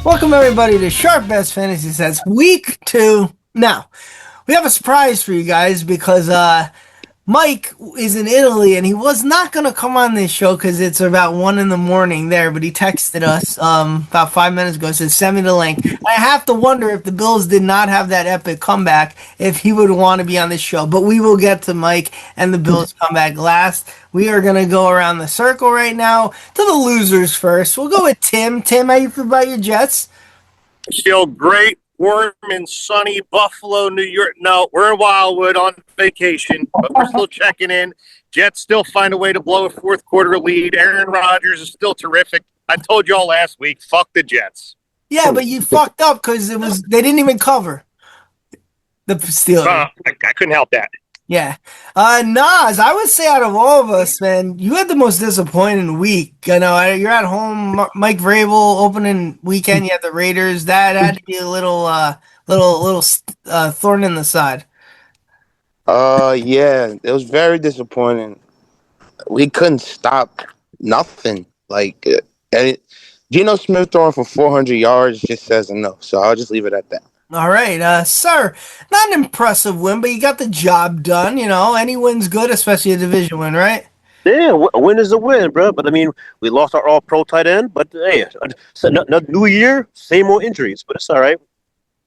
Welcome everybody to Sharp Best Fantasy Sets Week 2. Now, we have a surprise for you guys because Mike is in Italy and he was not going to come on this show because it's about 1 in the morning there, but he texted us about 5 minutes ago, said send me the link. I have to wonder if the Bills did not have that epic comeback, if he would want to be on this show, but we will get to Mike and the Bills comeback last. We are going to go around the circle right now to the losers first. We'll go with Tim. Tim, how you feel about your Jets? Still great, warm and sunny Buffalo, New York. No, we're in Wildwood on vacation, but we're still checking in. Jets still find a way to blow a fourth quarter lead. Aaron Rodgers is still terrific. I told you all last week, fuck the Jets. Yeah, but you fucked up because they didn't even cover the Steelers. I couldn't help that. Yeah. Nas, I would say out of all of us, man, you had the most disappointing week. You know, you're at home, Mike Vrabel, opening weekend, you had the Raiders. That had to be a little thorn in the side. Yeah, it was very disappointing. We couldn't stop nothing. Geno Smith throwing for 400 yards just says enough. So I'll just leave it at that. All right, sir. Not an impressive win, but you got the job done. You know, any win's good, especially a division win, right? Yeah, a win is a win, bro. But I mean, we lost our all-pro tight end. But hey, new year, same old injuries. But it's all right.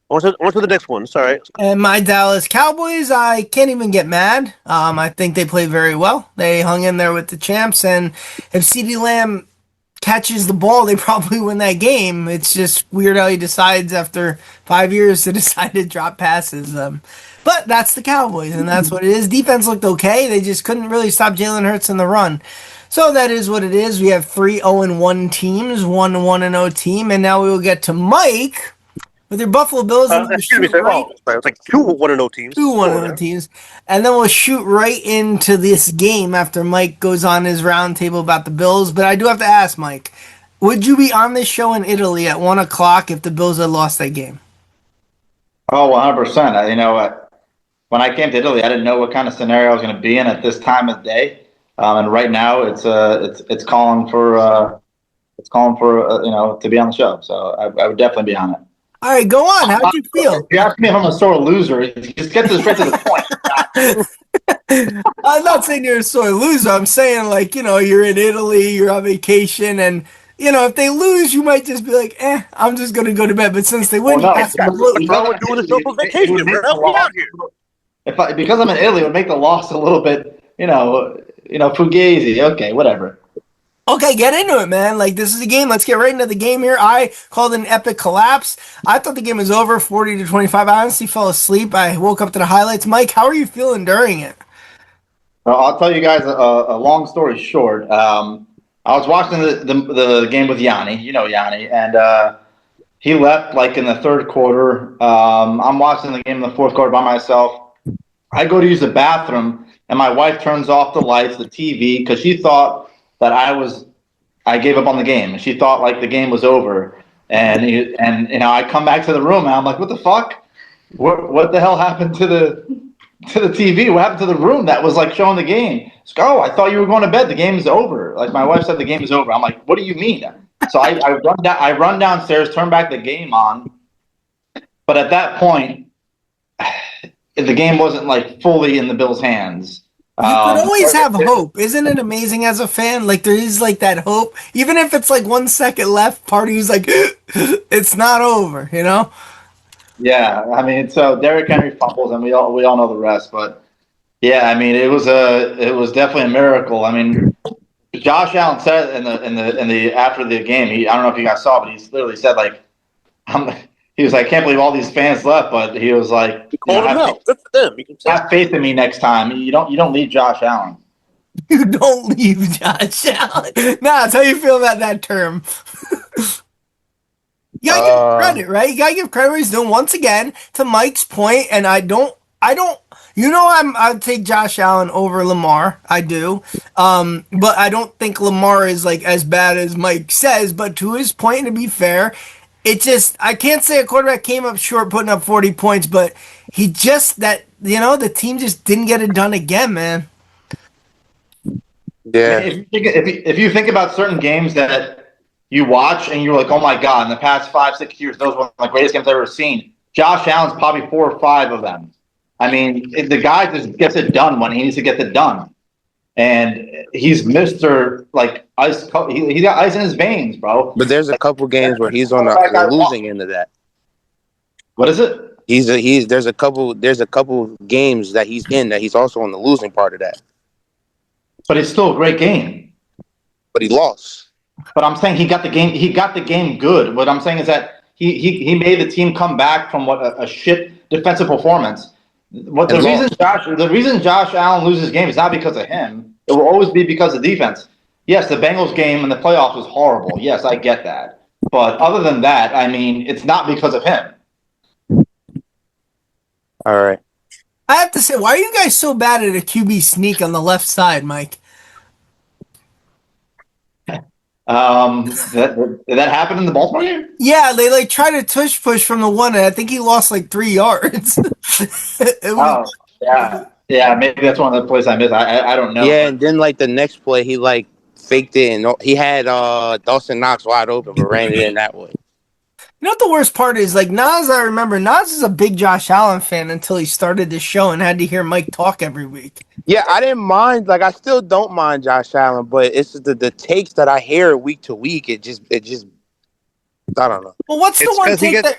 On to the next one. It's all right. And my Dallas Cowboys, I can't even get mad. I think they played very well. They hung in there with the champs, and if CeeDee Lamb catches the ball, they probably win that game. It's just weird how he decides after 5 years to decide to drop passes. But that's the Cowboys, and that's what it is. Defense looked okay. They just couldn't really stop Jalen Hurts in the run. So that is what it is. We have 3 0-1 teams, 1 1-0 team, and now we will get to Mike with your Buffalo Bills. Excuse me, sir. Oh, it's like 2 1-0 teams. 2 1-0 teams. And then we'll shoot right into this game after Mike goes on his roundtable about the Bills. But I do have to ask, Mike, would you be on this show in Italy at 1 o'clock if the Bills had lost that game? Oh, 100%. You know, when I came to Italy, I didn't know what kind of scenario I was going to be in at this time of day. And right now, it's calling for to be on the show. So I would definitely be on it. All right, go on. How'd you feel? You asked me if I'm a sore loser. Just get straight to the point. I'm not saying you're a sore loser. I'm saying, like, you know, you're in Italy, you're on vacation, and, you know, if they lose, you might just be like, I'm just going to go to bed. But since they win, we're doing a double vacation. Because I'm in Italy, it would make the loss a little bit, you know, fugazi. Okay, whatever. Okay, get into it, man. Like, this is a game. Let's get right into the game here. I called an epic collapse. I thought the game was over, 40-25. I honestly fell asleep. I woke up to the highlights. Mike, how are you feeling during it? Well, I'll tell you guys a long story short. I was watching the game with Yanni. You know Yanni. And he left, like, in the third quarter. I'm watching the game in the fourth quarter by myself. I go to use the bathroom, and my wife turns off the lights, the TV, because she thought that I gave up on the game. She thought like the game was over, and you know, I come back to the room and I'm like, what the fuck? What the hell happened to the TV? What happened to the room that was like showing the game? She's like, oh, I thought you were going to bed. The game is over. Like my wife said, the game is over. I'm like, what do you mean? So I run downstairs, turn back the game on, but at that point, the game wasn't like fully in the Bills' hands. You could always have hope. Isn't it amazing as a fan? Like, there is, like, that hope. Even if it's, like, 1 second left, part of you's like, it's not over, you know? Yeah, I mean, so Derrick Henry fumbles, and we all know the rest. But, yeah, I mean, it was definitely a miracle. I mean, Josh Allen said in the after the game, I don't know if you guys saw, but he literally said, like, he was like, I can't believe all these fans left, but he was like, Good for them. You can have faith in me next time. You don't leave Josh Allen. You don't leave Josh Allen. Nah, that's how you feel about that term. You gotta give credit, right? You gotta give credit where he's doing. Once again, to Mike's point, and I don't. You know, I'd take Josh Allen over Lamar. I do, but I don't think Lamar is like as bad as Mike says. But to his point, to be fair. It just, I can't say a quarterback came up short putting up 40 points, but he just, the team just didn't get it done again, man. Yeah. If you think about certain games that you watch and you're like, oh my God, in the past 5-6 years, those were the greatest games I've ever seen. Josh Allen's probably 4 or 5 of them. I mean, the guy just gets it done when he needs to get it done. And he's Mr. like ice. He got ice in his veins, bro. But there's a couple games where he's on the losing end of that. What is it? There's a couple games that he's in that he's also on the losing part of that. But it's still a great game. But he lost. But I'm saying he got the game. He got the game good. What I'm saying is that he made the team come back from what a shit defensive performance. The reason Josh Allen loses games is not because of him. It will always be because of defense. Yes, the Bengals game in the playoffs was horrible. Yes, I get that. But other than that, I mean, it's not because of him. All right. I have to say, why are you guys so bad at a QB sneak on the left side, Mike? That happened in the Baltimore game? Yeah, they like tried to tush push from the one, and I think he lost like 3 yards. Yeah, maybe that's one of the plays I missed. I don't know. Yeah, and then like the next play, he like faked it, and he had Dawson Knox wide open, but ran it in that way. You know what the worst part is? Like Nas, I remember Nas is a big Josh Allen fan until he started this show and had to hear Mike talk every week. Yeah, I didn't mind. Like, I still don't mind Josh Allen, but it's the takes that I hear week to week. It just I don't know. Well, what's the one take that?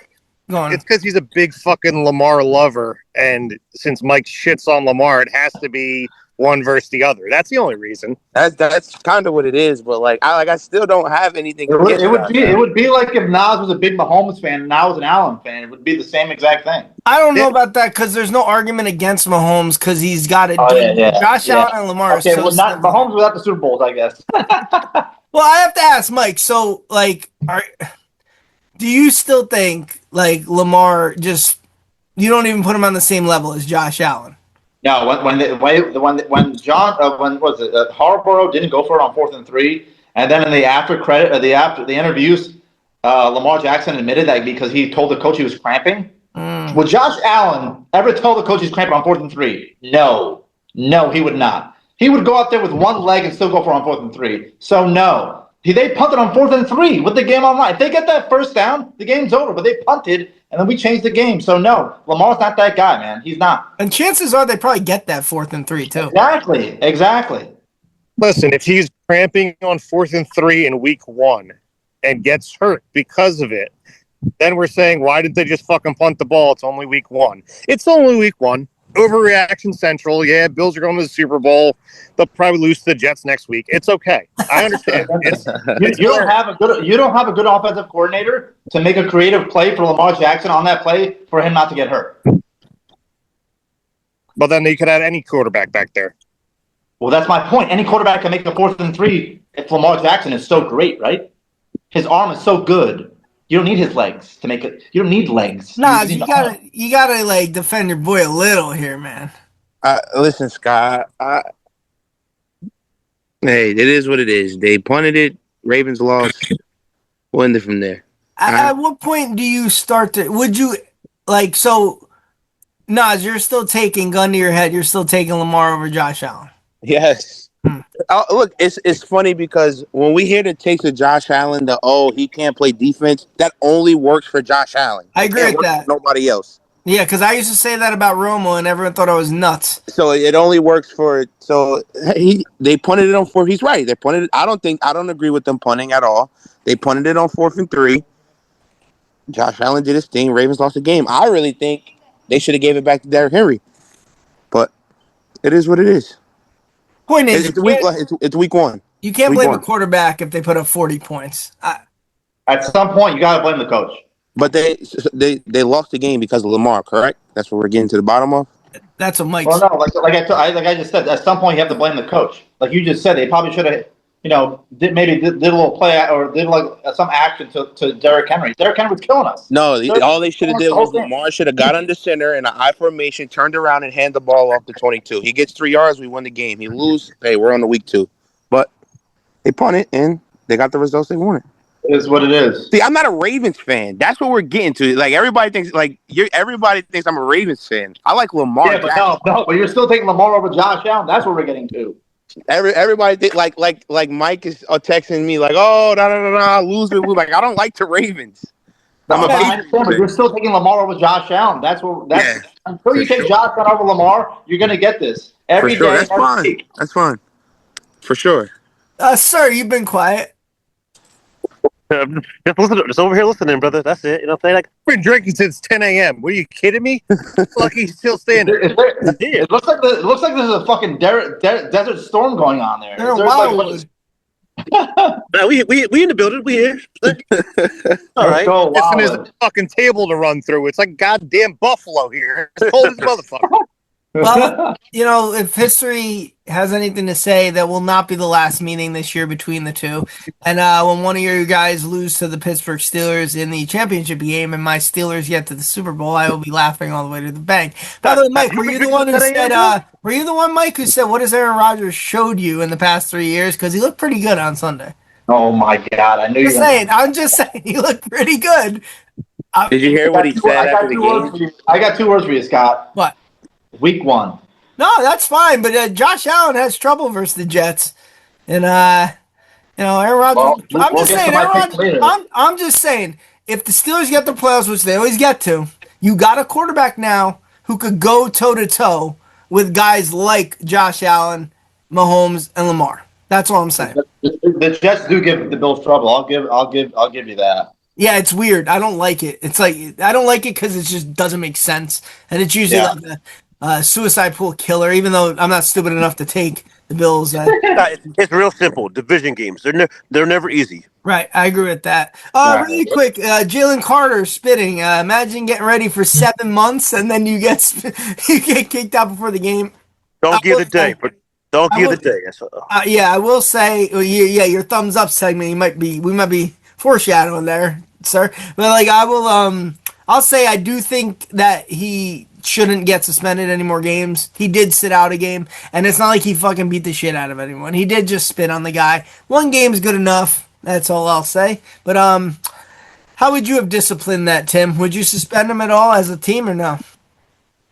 Go on. It's because he's a big fucking Lamar lover, and since Mike shits on Lamar, it has to be one versus the other. That's the only reason. That's kind of what it is. But I still don't have anything. It would be like if Nas was a big Mahomes fan and I was an Allen fan. It would be the same exact thing. I don't know about that because there's no argument against Mahomes because he's got it. Josh Allen and Lamar. Okay, well, not Mahomes without the Super Bowls, I guess. Well, I have to ask Mike. So, do you still think like Lamar you don't even put him on the same level as Josh Allen? No, when Harborough didn't go for it on 4th and 3, and then in the interviews, Lamar Jackson admitted that because he told the coach he was cramping. Would Josh Allen ever tell the coach he's cramping on 4th and 3? No, he would not. He would go out there with one leg and still go for it on 4th and 3. So no, they punted on 4th and 3 with the game on line. If they get that first down, the game's over. But they punted. And then we changed the game. So, no, Lamar's not that guy, man. He's not. And chances are they probably get that 4th and 3, too. Exactly. Listen, if he's cramping on 4th and 3 in week 1 and gets hurt because of it, then we're saying, why did they just fucking punt the ball? It's only week 1. It's only week 1. Overreaction central. Yeah, Bills are going to the Super Bowl. They'll probably lose to the Jets next week. It's okay. I understand. You don't have a good offensive coordinator to make a creative play for Lamar Jackson on that play for him not to get hurt. But then you could have any quarterback back there. Well, that's my point. Any quarterback can make the 4th and 3 if Lamar Jackson is so great, right? His arm is so good. You don't need his legs to make it. You don't need legs. Nah, you gotta like defend your boy a little here, man. Listen, Scott. Hey, it is what it is. They punted it. Ravens lost. We'll end it from there. At what point do you start to? Would you like so? Nas, you're still taking gun to your head. You're still taking Lamar over Josh Allen. Yes. Look, it's funny because when we hear the takes of Josh Allen, he can't play defense, that only works for Josh Allen. I agree with that. Nobody else. Yeah, because I used to say that about Romo, and everyone thought I was nuts. So it only works for they punted it on 4. He's right. They punted it. I don't agree with them punting at all. They punted it on 4th and 3. Josh Allen did his thing. Ravens lost the game. I really think they should have gave it back to Derrick Henry, but it is what it is. Point is, it's week 1. You can't blame a quarterback if they put up 40 points. At some point, you got to blame the coach. But they lost the game because of Lamar, correct? That's what we're getting to the bottom of. That's what Mike. Well, no, like I just said, at some point you have to blame the coach. Like you just said, they probably should have, did a little play or did some action to Derrick Henry. Derrick Henry was killing us. No, all they should have did was Lamar should have got under center in an I formation, turned around and handed the ball off the 22. He gets 3 yards, we win the game. He lose, hey, we're on the week 2. But they punted and they got the results they wanted. It is what it is. See, I'm not a Ravens fan. That's what we're getting to. Like everybody thinks I'm a Ravens fan. I like Lamar. Yeah, but no, but you're still taking Lamar over Josh Allen. That's what we're getting to. Everybody did like Mike is texting me like, oh, lose it. Like, I don't like the Ravens. I'm No, a no, I Patriots understand, but fan. you're still taking Lamar over Josh Allen. That's Yeah, until for you take sure. Josh Allen over Lamar, you're gonna get this For every sure. day, That's every fine. week. That's fine. For sure. Sir, you've been quiet. Just listen, just over here listening, brother. That's it. You know what I'm saying? Like, I've been drinking since 10 a.m. What are you kidding me? Lucky he's still standing. yeah. It looks like there's a fucking desert storm going on there. They're Is in there like what is Wildwood. Nah, we in the building. We here. All let's right. go Listen, there's a Wildwood. fucking table to run through. It's like goddamn Buffalo here. It's cold as a motherfucker. Well, you know, if history has anything to say, that will not be the last meeting this year between the two. And when one of you guys lose to the Pittsburgh Steelers in the championship game and my Steelers get to the Super Bowl, I will be laughing all the way to the bank. By the way, Mike, You been drinking since 10 a.m. too? were you the one, Mike, who said, what has Aaron Rodgers showed you in the past 3 years? Because he looked pretty good on Sunday. Oh my god, I knew you Just were gonna saying, I'm just saying, he looked pretty good. Did you hear what he said I after got the two words game? for you. I got 2 words for you, Scott. What? Week 1. No, that's fine. But Josh Allen has trouble versus the Jets, and you know, Aaron Rodgers. Well, I'm we'll just get to saying, my Aaron pick Rodgers. later. I'm just saying, if the Steelers get the playoffs, which they always get to, you got a quarterback now who could go toe to toe with guys like Josh Allen, Mahomes, and Lamar. That's all I'm saying. The Jets do give the Bills trouble. I'll give you that. Yeah, it's weird. I don't like it. It's like I don't like it because it just doesn't make sense, and it's usually Yeah. like a suicide pool killer. Even though I'm not stupid enough to take the Bills. Nah, it's real simple. Division games. They're never easy. Right, I agree with that. Right. Really quick, Jalen Carter spitting. Imagine getting ready for 7 months and then you get you get kicked out before the game. I Don't give will the day, say, but don't I give the will, day. That's yeah, I will say, yeah, your thumbs up segment. We might be foreshadowing there, sir. But like, I'll say I do think that he shouldn't get suspended any more games. He did sit out a game, and it's not like he fucking beat the shit out of anyone. He did just spit on the guy. One game is good enough. That's all I'll say. But how would you have disciplined that, Tim? Would you suspend him at all as a team or no?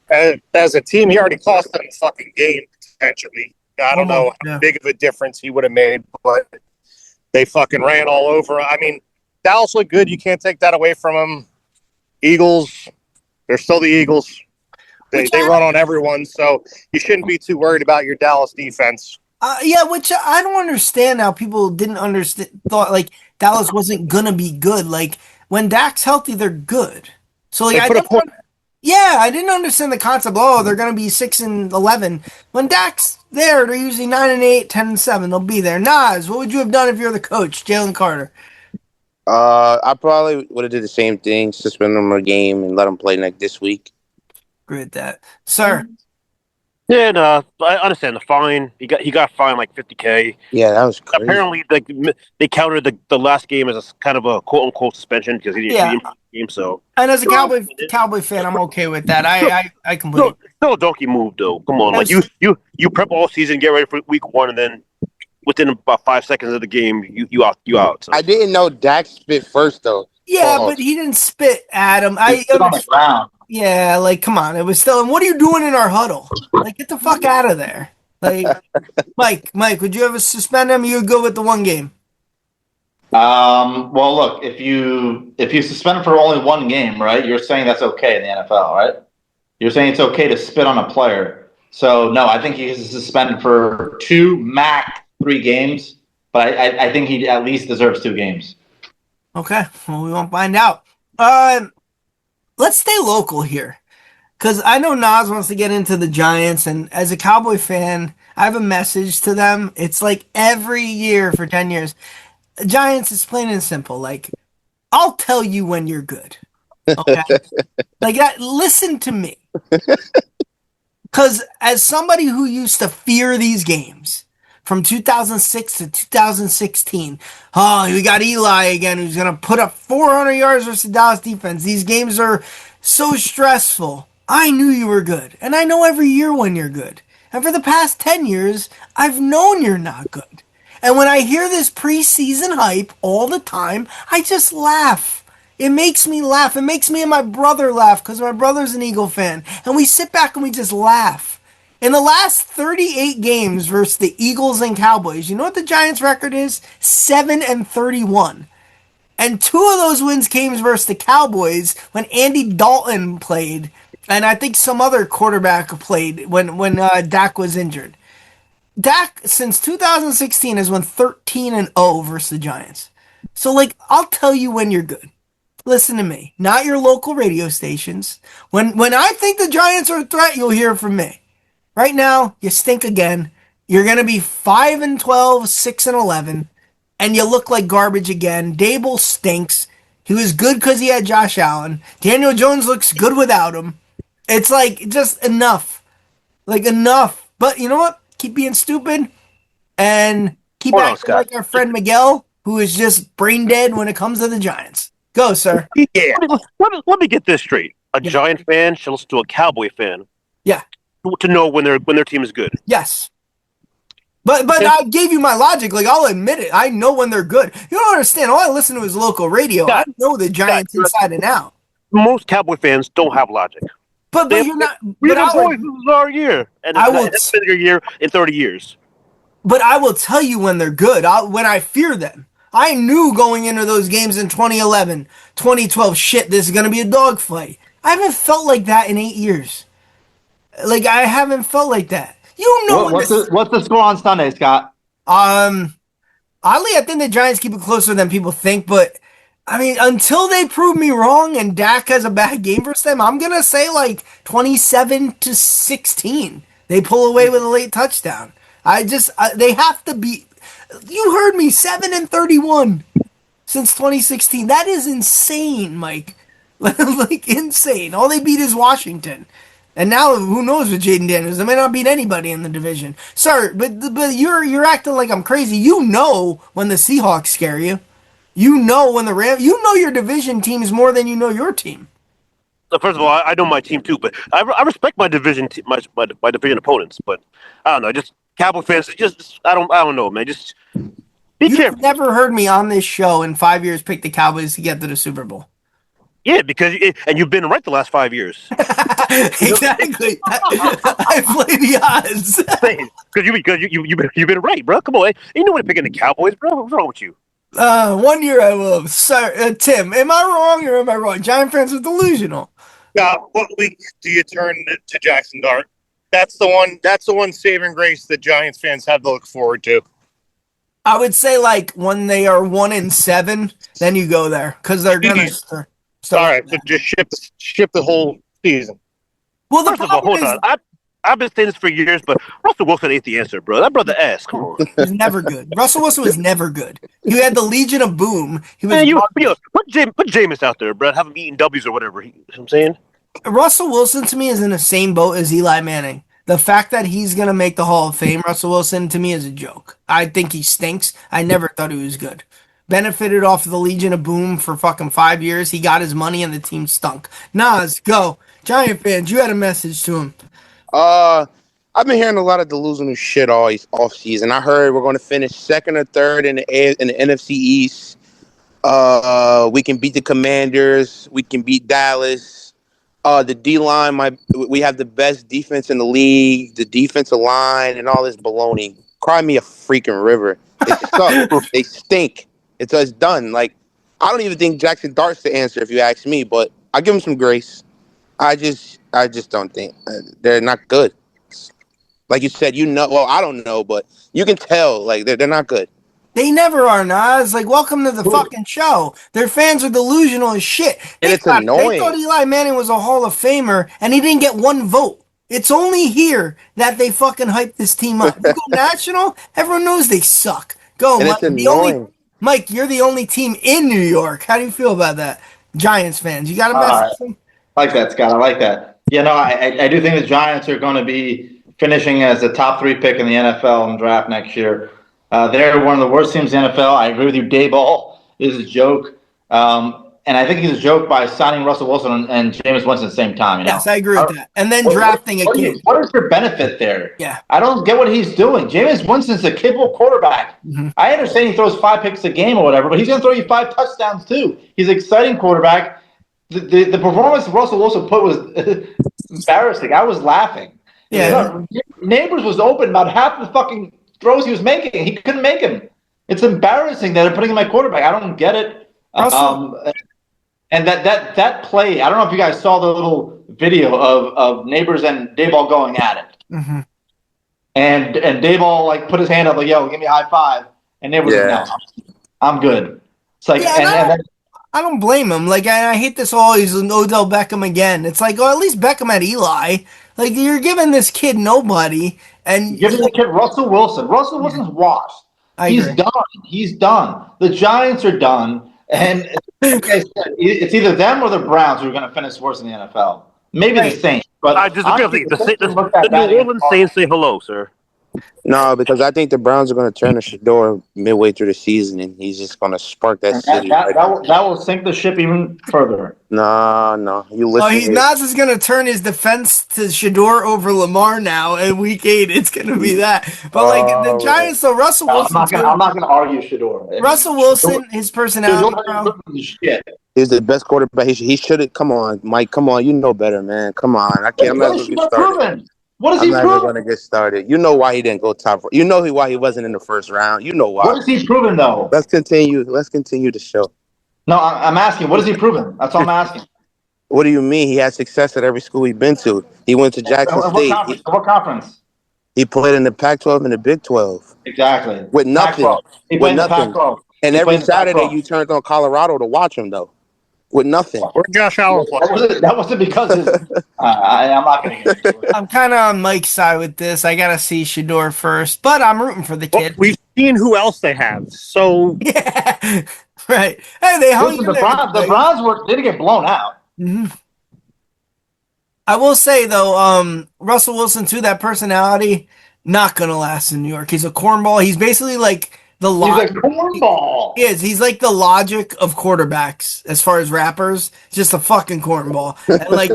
As a team, he already cost them a fucking game, potentially. I don't know Almost, how yeah. big of a difference he would have made, but they fucking ran all over. I mean, Dallas looked good. You can't take that away from them. Eagles, they're still the Eagles. They run on everyone, so you shouldn't be too worried about your Dallas defense. Yeah, which I don't understand how people didn't understand. Thought like Dallas wasn't gonna be good. Like when Dak's healthy, they're good. So like They put a point. yeah, I didn't understand the concept. Oh, they're gonna be 6-11. When Dak's there, they're usually 9-8, 10-7. They'll be there. Nas, what would you have done if you're the coach, Jalen Carter? I probably would have did the same thing, suspend him a game and let him play like this week. Agree with that, sir. yeah. No, I understand the fine. He got fined like $50K. Yeah, that was crazy. Apparently, they counted the last game as a kind of a quote unquote suspension because he Yeah. didn't play the game. So And as a Cowboy fan, I'm okay with that. I completely. still a donkey move though. Come on, like you prep all season, get ready for week 1, and then within about 5 seconds of the game, you out. So. I didn't know Dak spit first though. Yeah, Pause. but he didn't spit at him. It's on the ground. Yeah, like come on, it was still. And what are you doing in our huddle? Like, get the fuck out of there. Like, Mike, would you ever suspend him? You go with the one game. Well, look, if you suspend him for only 1 game, right? You're saying that's okay in the NFL, right? You're saying it's okay to spit on a player. So no, I think he is suspended for 2, max 3 games. But I think he at least deserves 2 games. Okay, well, we won't find out. Let's stay local here. Because I know Nas wants to get into the Giants, and as a Cowboy fan, I have a message to them. It's like every year for 10 years. Giants, it's plain and simple. Like, I'll tell you when you're good. Okay? Like that, listen to me. Because as somebody who used to fear these games from 2006 to 2016, oh, we got Eli again who's going to put up 400 yards versus the Dallas defense. These games are so stressful. I knew you were good. And I know every year when you're good. And for the past 10 years, I've known you're not good. And when I hear this preseason hype all the time, I just laugh. It makes me laugh. It makes me and my brother laugh because my brother's an Eagle fan. And we sit back and we just laugh. In the last 38 games versus the Eagles and Cowboys, you know what the Giants' record is? 7-31. And two of those wins came versus the Cowboys when Andy Dalton played, and I think some other quarterback played when Dak was injured. Dak since 2016 has won 13-0 versus the Giants. So like, I'll tell you when you're good. Listen to me, not your local radio stations. When I think the Giants are a threat, you'll hear from me. Right now, you stink again. You're gonna be 5-12, 6-11, and you look like garbage again. Dable stinks. He was good because he had Josh Allen. Daniel Jones looks good without him. It's like just enough, like enough. But you know what? Keep being stupid and keep Hold on, acting Scott. like our friend Miguel, who is just brain dead when it comes to the Giants. Go, sir. Yeah. Let me get this straight. A Giant fan should listen to a Cowboy fan. Yeah. To know when their team is good. Yes. But I gave you my logic. Like, I'll admit it. I know when they're good. You don't understand. All I listen to is local radio. I know the Giants inside and out. Most Cowboy fans don't have logic. But you're not. We've But been boys. This is our year, and it's been your year in 30 years. But I will tell you when they're good. When I fear them. I knew going into those games in 2011, 2012. Shit, this is gonna be a dogfight. I haven't felt like that in 8 years. Like, I haven't felt like that. You know What's the score on Sunday, Scott? Oddly, I think the Giants keep it closer than people think, but I mean, until they prove me wrong and Dak has a bad game versus them, I'm gonna say like 27-16. They pull away with a late touchdown. They have to beat. You heard me, 7-31 since 2016. That is insane, Mike. Like insane. All they beat is Washington. And now, who knows with Jaden Daniels? They may not beat anybody in the division, sir. But you're acting like I'm crazy. You know when the Seahawks scare you. You know when the Rams. You know your division teams more than you know your team. First of all, I know my team too, but I respect my division my division opponents. But I don't know, just Cowboy fans. Just I don't know, man. Just be You've careful. never heard me on this show in 5 years pick the Cowboys to get to the Super Bowl. Yeah, because you've been right the last 5 years. Exactly. I play the odds. Because you've been right, bro. Come on, you know when picking the Cowboys, bro. What's wrong with you? 1 year I will. Sir, Tim, am I wrong or am I wrong? Giant fans are delusional. What week do you turn to Jackson Dart? That's the one. That's the one saving grace that Giants fans have to look forward to. I would say like when they are 1-7, then you go there because they're gonna start. All right, so just ship the whole season. Well, the First of all, hold on. I've been saying this for years, but Russell Wilson ain't the answer, bro. That brother ass. Come on. He was never good. Russell Wilson was never good. He had the Legion of Boom. He was. Man, put Jameis out there, bro. Have him eating W's or whatever. You know what I'm saying? Russell Wilson to me is in the same boat as Eli Manning. The fact that he's gonna make the Hall of Fame, Russell Wilson, to me is a joke. I think he stinks. I never thought he was good. Benefited off of the Legion of Boom for fucking 5 years. He got his money and the team stunk. Nas, go. Giant fans, you had a message to him. I've been hearing a lot of delusional shit all off season. I heard we're going to finish second or third in the NFC East. We can beat the Commanders. We can beat Dallas. The D line, we have the best defense in the league. The defensive line and all this baloney. Cry me a freaking river. They suck. They stink. It's done. Like, I don't even think Jackson Dart's the answer if you ask me, but I give him some grace. I just don't think they're not good. Like you said, well, I don't know, but you can tell, like, they're not good. They never are, Nas. Like, welcome to the fucking show. Their fans are delusional as shit. And it's annoying. They thought Eli Manning was a Hall of Famer, and he didn't get one vote. It's only here that they fucking hype this team up. You go national, everyone knows they suck. Go, And Mike. it's annoying. Mike, you're the only team in New York. How do you feel about that? Giants fans. You got a message? I like that, Scott. I like that. Yeah, no, I do think the Giants are going to be finishing as the top 3 pick in the NFL in the draft next year. They're one of the worst teams in the NFL. I agree with you. Dayball is a joke. And I think he's a joke by signing Russell Wilson and Jameis Winston at the same time. You know? Yes, I agree with that. And then drafting a kid. What is your benefit there? Yeah. I don't get what he's doing. Jameis Winston's a capable quarterback. Mm-hmm. I understand he throws 5 picks a game or whatever, but he's going to throw you 5 touchdowns too. He's an exciting quarterback. The performance Russell Wilson put was embarrassing. I was laughing. Yeah. No, Neighbors was open about half the fucking throws he was making. He couldn't make him. It's embarrassing that they're putting in my quarterback. I don't get it. Russell. And that play, I don't know if you guys saw the little video of Neighbors and Dayball going at it. Mm-hmm. And Dayball like put his hand up like, "Yo, give me a high five." And Neighbors like, "No, I'm good." It's like, Yeah, I don't blame him. Like, I hate this always Odell Beckham again. It's like, oh, at least Beckham had Eli. Like, you're giving this kid nobody, and give me the kid Russell Wilson. Russell Wilson's washed. I He's agree. done. He's done. The Giants are done. And like I said, it's either them or the Browns who are going to finish worse in the NFL. Maybe the Saints. But I disagree. honestly, The New Orleans Saints say hello, sir. No, because I think the Browns are going to turn to Shador midway through the season, and he's just going to spark that city. That will sink the ship even further. No. You listen. Nas is gonna turn his defense to Shador over Lamar now in Week 8. It's gonna be that. But like the Giants, though, Russell Wilson. I'm not gonna argue Shador. Russell Wilson, his personality, bro. He's the best quarterback. He should have. Come on, Mike. Come on. You know better, man. Come on. I can't. I'm not going to get started. What is he I'm proven? not going to get started. You know why he didn't go top 4. You know why he wasn't in the first round. You know why. What is he proven though? Let's continue the show. No, I'm asking. What is he proven? That's all I'm asking. What do you mean? He had success at every school he's been to. He went to Jackson State. What conference? He played in the Pac-12 and the Big 12. Exactly. With nothing. Pac-12. He played in the Pac-12. And every Saturday you turned on Colorado to watch him, though. With nothing. Where Josh Allen play? That wasn't because I'm not going to get into it. I'm kind of on Mike's side with this. I gotta see Shador first, but I'm rooting for the kid. We've seen who else they have. So yeah, right. Hey, they hung Listen, the Browns didn't get blown out. Mm-hmm. I will say though, Russell Wilson too, that personality, not gonna last in New York. He's a cornball. He's basically like the He's a cornball. He is. He's like the Logic of quarterbacks as far as rappers. Just a fucking cornball. And like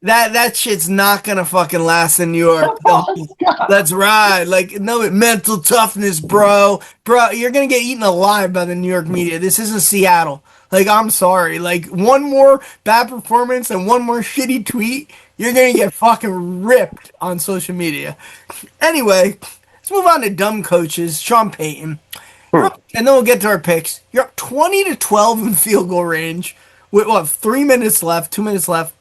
that shit's not gonna fucking last in New York. Let's ride. Like no mental toughness, bro. Bro, you're gonna get eaten alive by the New York media. This isn't Seattle. Like, I'm sorry. Like, one more bad performance and one more shitty tweet, you're going to get fucking ripped on social media. Anyway, let's move on to dumb coaches. Sean Payton. And then we'll get to our picks. You're up 20-12 in field goal range with, 3 minutes left, 2 minutes left.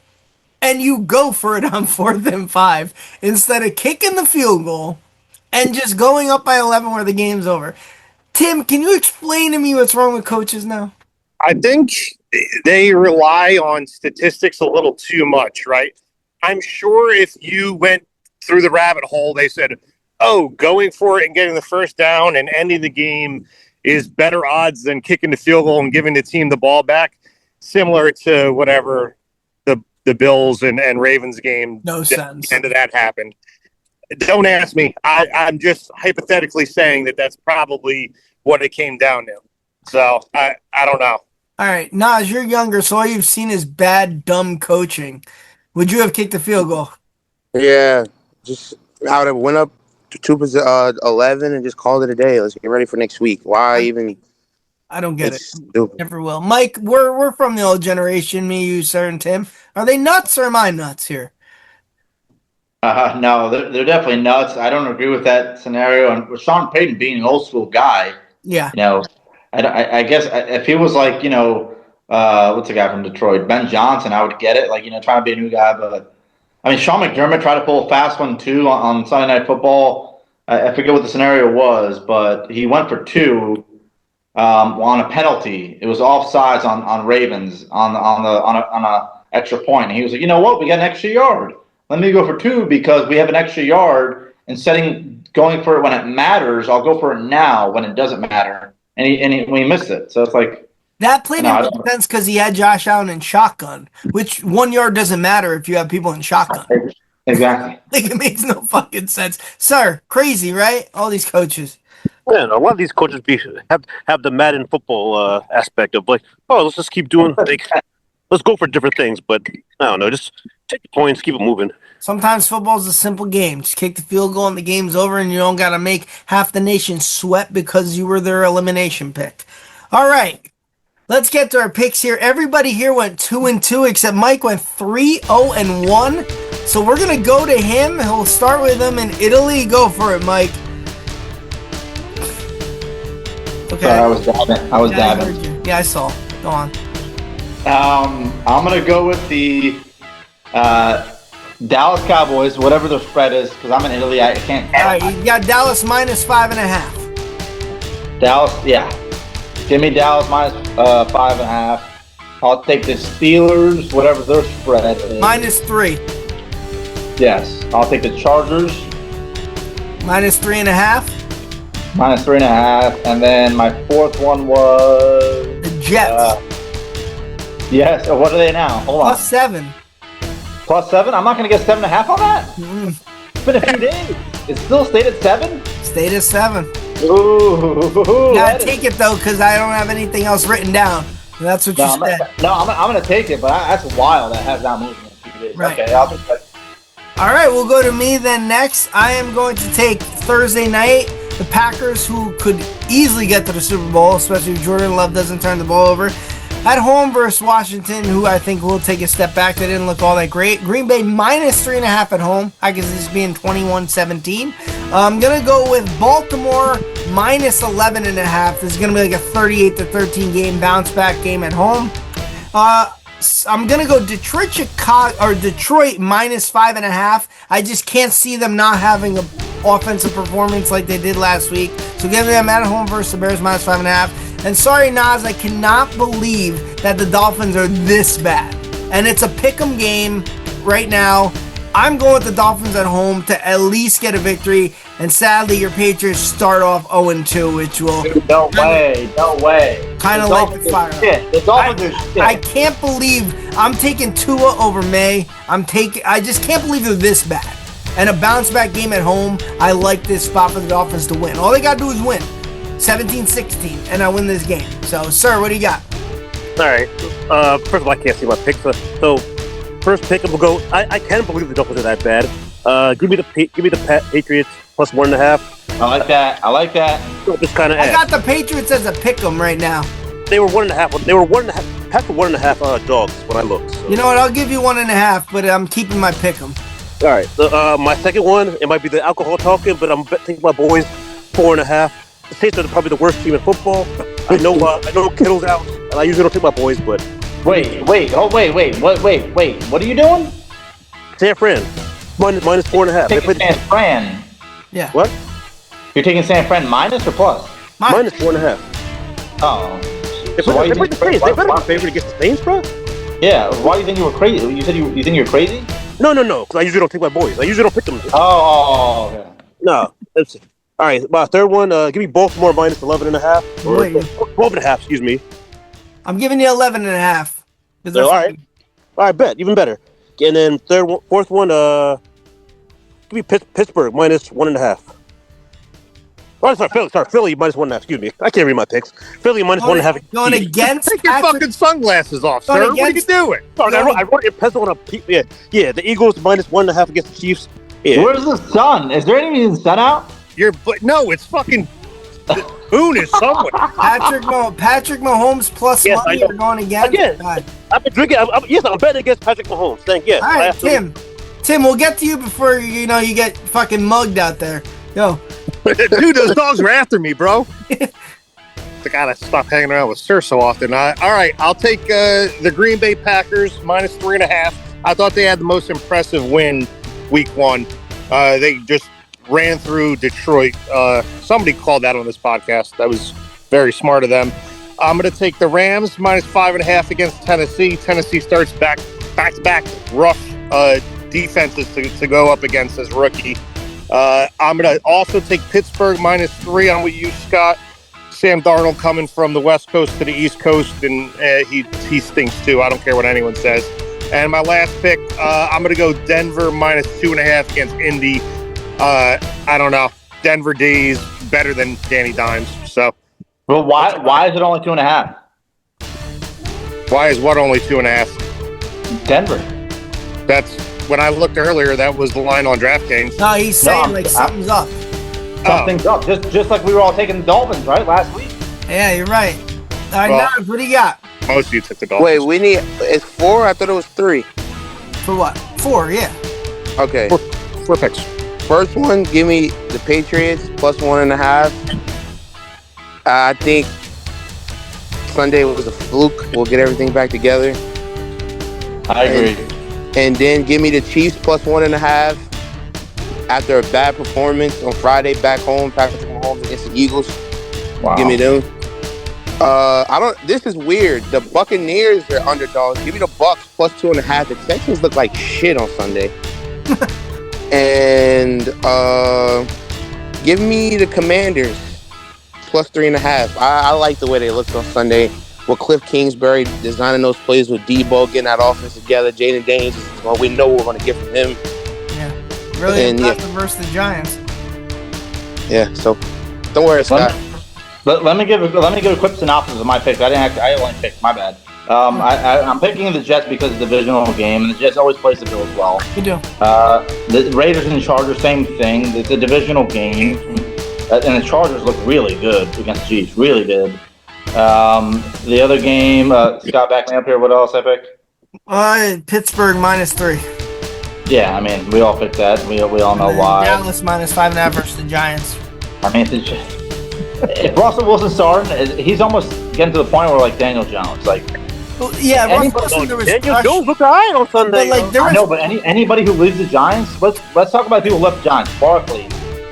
And you go for it on 4th and 5 instead of kicking the field goal and just going up by 11 where the game's over. Tim, can you explain to me what's wrong with coaches now? I think they rely on statistics a little too much, right? I'm sure if you went through the rabbit hole, they said, oh, going for it and getting the first down and ending the game is better odds than kicking the field goal and giving the team the ball back, similar to whatever the Bills and Ravens game. No sense. The end of that happened. Don't ask me. I'm just hypothetically saying that that's probably what it came down to. So I don't know. All right, Nas, you're younger, so all you've seen is bad, dumb coaching. Would you have kicked the field goal? Yeah, I would have went up to 11 and just called it a day. Let's get ready for next week. Why even? I don't get it. Stupid. Never will. Mike, we're from the old generation, me, you, sir, and Tim. Are they nuts or am I nuts here? No, they're definitely nuts. I don't agree with that scenario. And with Sean Payton being an old school guy, yeah, I guess if he was like, what's the guy from Detroit, Ben Johnson, I would get it. Like, trying to be a new guy. But, I mean, Sean McDermott tried to pull a fast one, too, on Sunday Night Football. I forget what the scenario was, but he went for 2 on a penalty. It was offsides on Ravens on a extra point. And he was like, you know what? We got an extra yard. Let me go for 2 because we have an extra yard. Instead of going for it when it matters, I'll go for it now when it doesn't matter. And he missed it. So it's like that played in sense because he had Josh Allen in shotgun, which 1 yard doesn't matter if you have people in shotgun. Exactly. Like, it makes no fucking sense, sir. Crazy, right? All these coaches. Yeah, a lot of these coaches have the Madden football aspect of like, oh, let's just keep doing let's go for different things. But I don't know, just take the points, keep it moving. Sometimes football's a simple game. Just kick the field goal and the game's over, and you don't got to make half the nation sweat because you were their elimination pick. All right, let's get to our picks here. Everybody here went 2-2 except Mike went 3-0-1. So we're going to go to him. He'll start with him in Italy. Go for it, Mike. Okay. Sorry, I was dabbing. I heard you. Yeah, I saw. Go on. I'm gonna go with the Dallas Cowboys, whatever their spread is, because I'm in Italy. I can't. All right, you got Dallas minus 5.5. Dallas, yeah. Give me Dallas minus 5.5. I'll take the Steelers, whatever their spread is. Minus 3. Yes. I'll take the Chargers. Minus 3.5. Minus 3.5. And then my fourth one was The Jets. Yes. What are they now? Hold on. Plus 7. Plus 7? I'm not going to get 7.5 on that? It's been a few days. It's still stayed at 7? Stayed at 7. Ooh. Gotta take it though, because I don't have anything else written down. That's what you said. I'm going to take it, but that's wild that has not moved in a few days. Right. Okay, I'll take that. All right, we'll go to me then next. I am going to take Thursday night, the Packers, who could easily get to the Super Bowl, especially if Jordan Love doesn't turn the ball over. At home versus Washington, who I think will take a step back. They didn't look all that great. Green Bay minus 3.5 at home. I can see this being 21-17. I'm going to go with Baltimore minus 11.5. This is going to be like a 38-13 game, bounce back game at home. I'm going to go Detroit minus 5.5. I just can't see them not having an offensive performance like they did last week. So give them at home versus the Bears minus 5.5. And sorry, Nas, I cannot believe that the Dolphins are this bad. And it's a pick'em game right now. I'm going with the Dolphins at home to at least get a victory. And sadly, your Patriots start off 0-2, which will... No way. Kind of like the fire. The Dolphins are shit. I can't believe I'm taking Tua over May. I just can't believe they're this bad. And a bounce back game at home, I like this spot for the Dolphins to win. All they got to do is win. 17-16, and I win this game. So, sir, what do you got? All right. First of all, I can't see my picks. So first pick, we'll go. I can't believe the Dolphins are that bad. Give me the Patriots plus 1.5. I like that. So just kind of. I got the Patriots as a pick'em right now. They were 1.5. They were 1.5. Half for 1.5 dogs when I looked. So. You know what? I'll give you 1.5, but I'm keeping my pick'em. All right. My second one, it might be the alcohol talking, but I'm taking my boys 4.5. The Saints are probably the worst team in football. I know Kittle's out, and I usually don't take my boys, but wait. What are you doing? San Fran minus 4.5. Taking San Fran. Yeah. What? You're taking San Fran minus or plus? Minus 4.5. Oh. They better be favored against the Saints, bro. Yeah. Why do you think you were crazy? You said you think you're crazy? No. Because I usually don't take my boys. I usually don't pick them. Oh. Okay. No. Let's see. All right, my third one, give me Baltimore minus 11.5. Or 12.5, excuse me. I'm giving you 11.5. So, all right, bet, even better. And then fourth one, give me Pittsburgh minus 1.5. Oh, sorry, Philly minus 1.5. Excuse me, I can't read my picks. Philly minus 1.5. Going against. Take your fucking sunglasses off, sir. What are you doing? Sorry, I wrote your pencil on a. Yeah, the Eagles minus 1.5 against the Chiefs. Yeah. Where's the sun? Is there any sun out? No, it's fucking. The moon is somewhere. Patrick Mahomes plus money are going against. Again, I've been drinking. I'm betting against Patrick Mahomes. Yes. All right, Tim, we'll get to you before you get fucking mugged out there. Yo. Dude, those dogs were after me, bro. I gotta stop hanging around with Sir so often. All right, I'll take the Green Bay Packers minus 3.5. I thought they had the most impressive win week 1. They just ran through Detroit. Somebody called that on this podcast. That was very smart of them. I'm going to take the Rams minus 5.5 against Tennessee. Tennessee starts back-to-back rough defenses to go up against as rookie. I'm going to also take Pittsburgh minus 3. I'm with you, Scott. Sam Darnold coming from the West Coast to the East Coast, and he stinks too. I don't care what anyone says. And my last pick, I'm going to go Denver minus 2.5 against Indy. I don't know. Denver D is better than Danny Dimes. So, well, why is it only 2.5? Why is what only 2.5? Denver. That's when I looked earlier. That was the line on DraftKings. No, he's saying something's up. Something's up. Just like we were all taking the Dolphins, right, last week. Yeah, you're right. All right, Nas, what do you got? Most of you took the Dolphins. Wait, it's 4? I thought it was 3. For what? 4, yeah. Okay. Four picks. First one, give me the Patriots plus 1.5. I think Sunday was a fluke. We'll get everything back together. I agree. And then give me the Chiefs plus 1.5 after a bad performance on Friday back home, Patrick Mahomes against the Eagles. Wow. Give me them. This is weird. The Buccaneers are underdogs. Give me the Bucks plus 2.5. The Texans look like shit on Sunday. And give me the Commanders plus 3.5. I like the way they looked on Sunday with Cliff Kingsbury designing those plays with Debo, getting that offense together. Jaden Daniels, we know what we're going to get from him. Yeah, really impressive versus the Giants. Yeah, so don't worry, Scott. Let me give a quick synopsis of my pick. I only picked. My bad. I'm picking the Jets because it's a divisional game, and the Jets always plays the Bills well. We do. The Raiders and the Chargers, same thing. It's a divisional game, and the Chargers look really good against the Chiefs. Really good. The other game, Scott, back me up here. What else I picked? Pittsburgh -3. Yeah, I mean, we all picked that. We all know why. Dallas -5.5 versus the Giants. I mean, if Russell Wilson's starting, he's almost getting to the point where like Daniel Jones, like. Well, yeah, Russell Wilson. There was Daniel Jones looked all right on Sunday. But like, there was, I know, but anybody who leaves the Giants, let's talk about people who left the Giants. Barkley,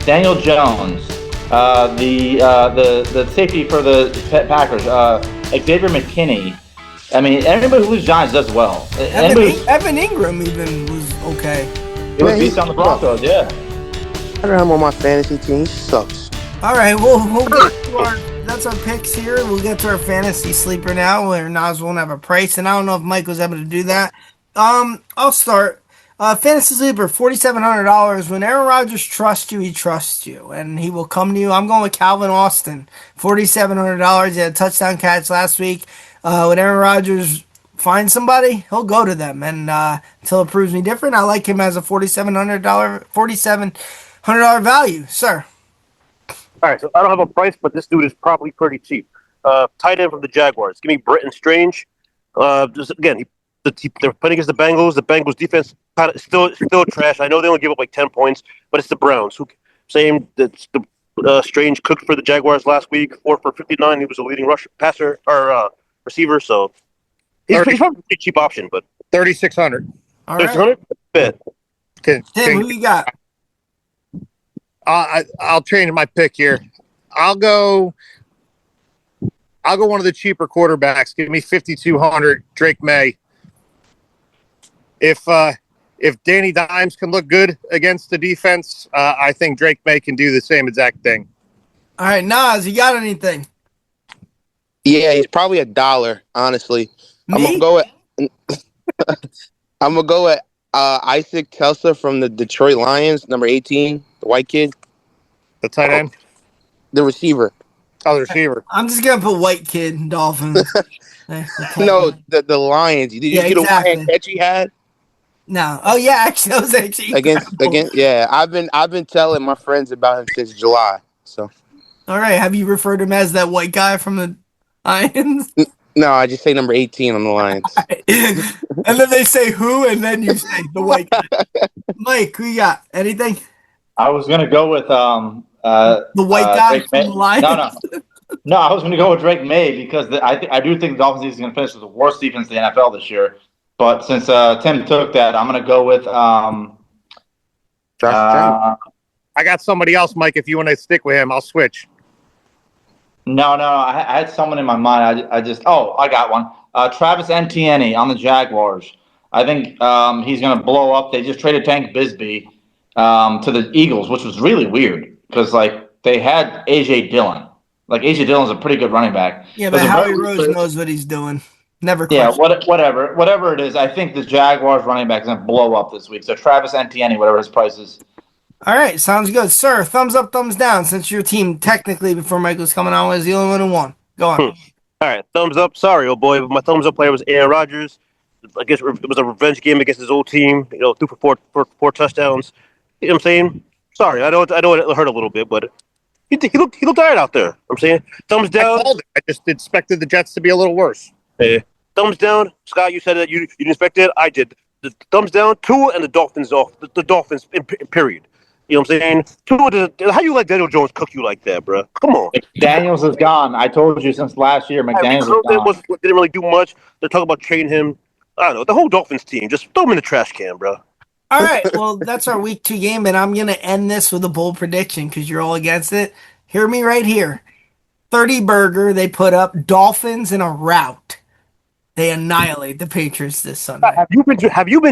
Daniel Jones, the safety for the Packers, Xavier McKinney. I mean, everybody who leaves the Giants does well. Evan Ingram even was okay. It was beast on the Broncos, yeah. I don't have him on my fantasy team. He sucks. All right, we'll get to that's our picks here. We'll get to our fantasy sleeper now, where Nas won't have a price, and I don't know if Mike was able to do that. I'll start. Fantasy sleeper, $4,700. When Aaron Rodgers trusts you, he trusts you, and he will come to you. I'm going with Calvin Austin, $4,700. He had a touchdown catch last week. When Aaron Rodgers finds somebody, he'll go to them, and until it proves me different, I like him as a $4,700 value, sir. All right, so I don't have a price, but this dude is probably pretty cheap. Tight end from the Jaguars. Give me Britton Strange. Just again, they're playing against the Bengals. The Bengals defense kind of still trash. I know they only give up like 10 points, but it's the Browns. Who saying that the Strange cooked for the Jaguars last week, 4 for 59. He was a leading passer or receiver, so he's probably a pretty cheap option. But 3,600. All right. 3,600. Bet. Tim, who you got? I'll change my pick here. I'll go one of the cheaper quarterbacks. Give me 5,200, Drake May. If Danny Dimes can look good against the defense, I think Drake May can do the same exact thing. All right, Nas, you got anything? Yeah, he's probably $1, honestly. Me? I'm gonna go at Isaac Telsa from the Detroit Lions, number 18, the white kid. The tight end? The receiver. Oh, the receiver. I'm just going to put white kid and Dolphins. No, the Lions. Did you see the Lion catch he had? No. Oh, yeah, actually, that was actually against yeah. I've been telling my friends about him since July. So. All right. Have you referred to him as that white guy from the Lions? No, I just say number 18 on the Lions. And then they say who, and then you say the white guy. Mike, who you got? Anything? I was gonna go with the white guy from the Lions. No. I was gonna go with Drake May because I do think the Dolphins is gonna finish with the worst defense in the NFL this year. But since Tim took that, I'm gonna go with Josh I got somebody else, Mike. If you want to stick with him, I'll switch. No. I had someone in my mind. I got one. Travis Etienne on the Jaguars. I think he's gonna blow up. They just traded Tank Bisbee to the Eagles, which was really weird because like they had AJ Dillon. Like AJ Dillon's a pretty good running back. Yeah, but Howie Rose knows what he's doing. Never question. Yeah, whatever it is. I think the Jaguars running back is gonna blow up this week. So Travis Etienne, whatever his price is. All right, sounds good, sir. Thumbs up, thumbs down. Since your team technically before Mike was coming on was the only one who won. Go on. All right, thumbs up. Sorry, old boy, but my thumbs up player was Aaron Rodgers. I guess it was a revenge game against his old team. You know, 2 for 4 touchdowns. You know what I'm saying? Sorry, I know it hurt a little bit, but he looked all right out there. I'm saying thumbs down. I just expected the Jets to be a little worse. Thumbs down. Scott, you said that you didn't expect it. I did. the thumbs down. Tua and the Dolphins off. The Dolphins, period. You know what I'm saying? Tua, how you let Daniel Jones cook you like that, bro? Come on. Daniels is gone. I told you since last year, Tyreek McDaniels is Hill gone. didn't really do much. They're talking about trading him. I don't know. The whole Dolphins team, just throw him in the trash can, bro. All right, well, that's our week 2 game, and I'm going to end this with a bold prediction because you're all against it. Hear me right here. 30 burger, they put up Dolphins in a rout. They annihilate the Patriots this Sunday. Have you been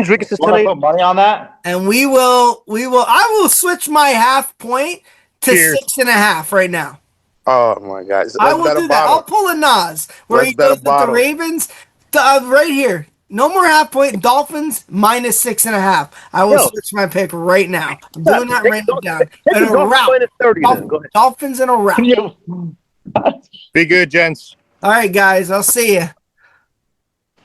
drinking since Want to 10 put money on that? And I will switch my half point to Cheers. 6.5 right now. Oh my God! Let's I will bet a do that. I'll bottle. pull a Nas where Let's he bet a goes with the bottle. Ravens. Right here. No more half point. Dolphins minus 6.5. I will Yo. switch my pick right now. I'm doing that right now. Take In the a Dolphins rout. minus 30 then. Go ahead. Dolphins in a rout. Be good, gents. All right, guys. I'll see you.